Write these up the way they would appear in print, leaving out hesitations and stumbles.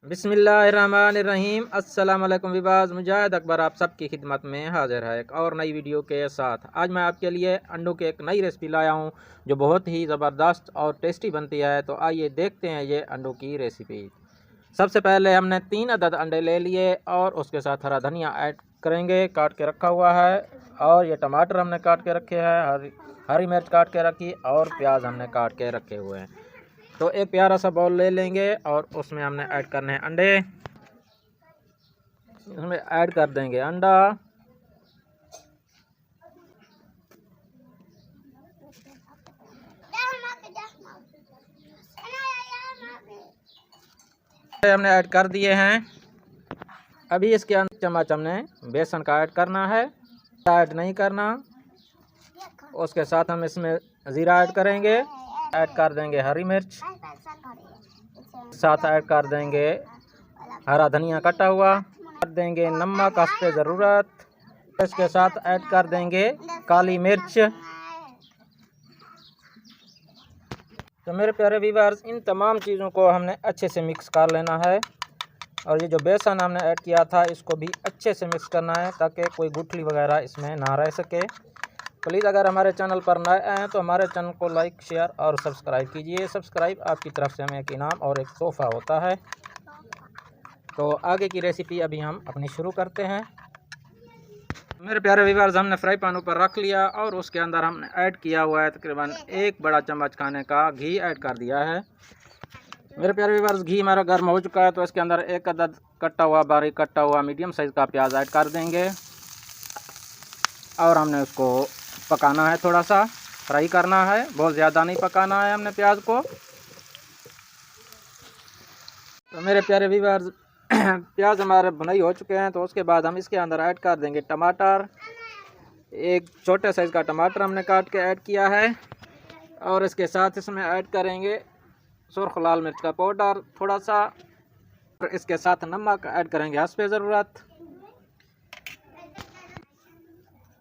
बिस्मिल्लाहिर्रहमानिर्रहीम। अस्सलाम वालेकुम विवाज, मुजाहिद अकबर आप सबकी खिदमत में हाजिर है एक और नई वीडियो के साथ। आज मैं आपके लिए अंडों की एक नई रेसिपी लाया हूं जो बहुत ही ज़बरदस्त और टेस्टी बनती है। तो आइए देखते हैं ये अंडों की रेसिपी। सबसे पहले हमने 3 अदद अंडे ले लिए और उसके साथ हरा धनिया ऐड करेंगे, काट के रखा हुआ है। और ये टमाटर हमने काट के रखे हैं, हरी मिर्च काट के रखी और प्याज हमने काट के रखे हुए हैं। तो एक प्यारा सा बाउल ले लेंगे और उसमें हमने ऐड करने हैं अंडे। इसमें ऐड कर देंगे अंडा, हमने ऐड कर दिए हैं। अभी इसके अंदर चम्मच हमने बेसन का ऐड करना है, ऐड नहीं करना। उसके साथ हम इसमें ज़ीरा ऐड करेंगे, ऐड कर देंगे हरी मिर्च, साथ ऐड कर देंगे हरा धनिया कटा हुआ, कर देंगे नमक हस्बे ज़रूरत। इसके साथ ऐड कर देंगे काली मिर्च। तो मेरे प्यारे व्यूअर्स, इन तमाम चीज़ों को हमने अच्छे से मिक्स कर लेना है। और ये जो बेसन हमने ऐड किया था इसको भी अच्छे से मिक्स करना है ताकि कोई गुठली वगैरह इसमें ना रह सके। प्लीज़ अगर हमारे चैनल पर नए आएँ तो हमारे चैनल को लाइक, शेयर और सब्सक्राइब कीजिए। सब्सक्राइब आपकी तरफ से हमें एक इनाम और एक तोहफ़ा होता है। तो आगे की रेसिपी अभी हम अपनी शुरू करते हैं। मेरे प्यारे व्यूअर्स, हमने फ्राई पैन ऊपर रख लिया और उसके अंदर हमने ऐड किया हुआ है तकरीबन 1 बड़ा चम्मच खाने का घी ऐड कर दिया है। मेरे प्यारे व्यूअर्स, घी हमारा गर्म हो चुका है तो इसके अंदर 1 अदद कटा हुआ, बारीक कटा हुआ मीडियम साइज़ का प्याज ऐड कर देंगे। और हमने उसको पकाना है, थोड़ा सा फ्राई करना है, बहुत ज़्यादा नहीं पकाना है हमने प्याज को। तो मेरे प्यारे व्यूअर्स, प्याज हमारे भुनाई हो चुके हैं। तो उसके बाद हम इसके अंदर ऐड कर देंगे टमाटर। एक छोटे साइज़ का टमाटर हमने काट के ऐड किया है। और इसके साथ इसमें ऐड करेंगे सुर्ख लाल मिर्च का पाउडर थोड़ा सा। और इसके साथ नमक ऐड करेंगे हस्बे ज़रूरत।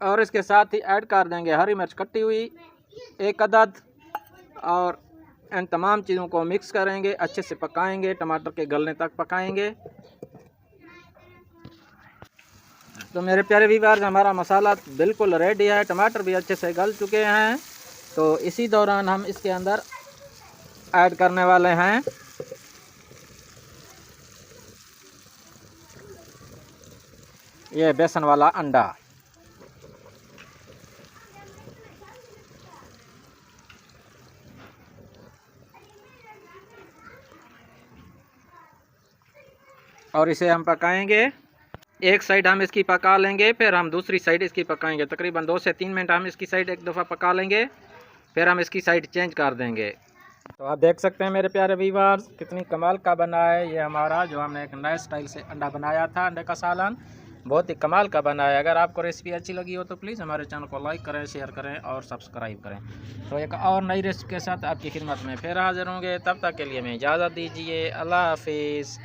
और इसके साथ ही ऐड कर देंगे हरी मिर्च कटी हुई 1 अदद। और इन तमाम चीज़ों को मिक्स करेंगे, अच्छे से पकाएंगे, टमाटर के गलने तक पकाएंगे। तो मेरे प्यारे व्यूअर्स, हमारा मसाला बिल्कुल रेडी है, टमाटर भी अच्छे से गल चुके हैं। तो इसी दौरान हम इसके अंदर ऐड करने वाले हैं ये बेसन वाला अंडा। और इसे हम पकाएंगे। एक साइड हम इसकी पका लेंगे, फिर हम दूसरी साइड इसकी पकाएंगे। तकरीबन 2 से 3 मिनट हम इसकी साइड एक दफ़ा पका लेंगे, फिर हम इसकी साइड चेंज कर देंगे। तो आप देख सकते हैं मेरे प्यारे व्यूअर्स, कितनी कमाल का बना है ये हमारा, जो हमने एक नए स्टाइल से अंडा बनाया था, अंडे का सालन बहुत ही कमाल का बना है। अगर आपको रेसिपी अच्छी लगी हो तो प्लीज़ हमारे चैनल को लाइक करें, शेयर करें और सब्सक्राइब करें। तो एक और नई रेसिपी के साथ आपकी खिदमत में फिर हाजिर होंगे। तब तक के लिए हमें इजाज़त दीजिए। अल्लाह हाफिज़।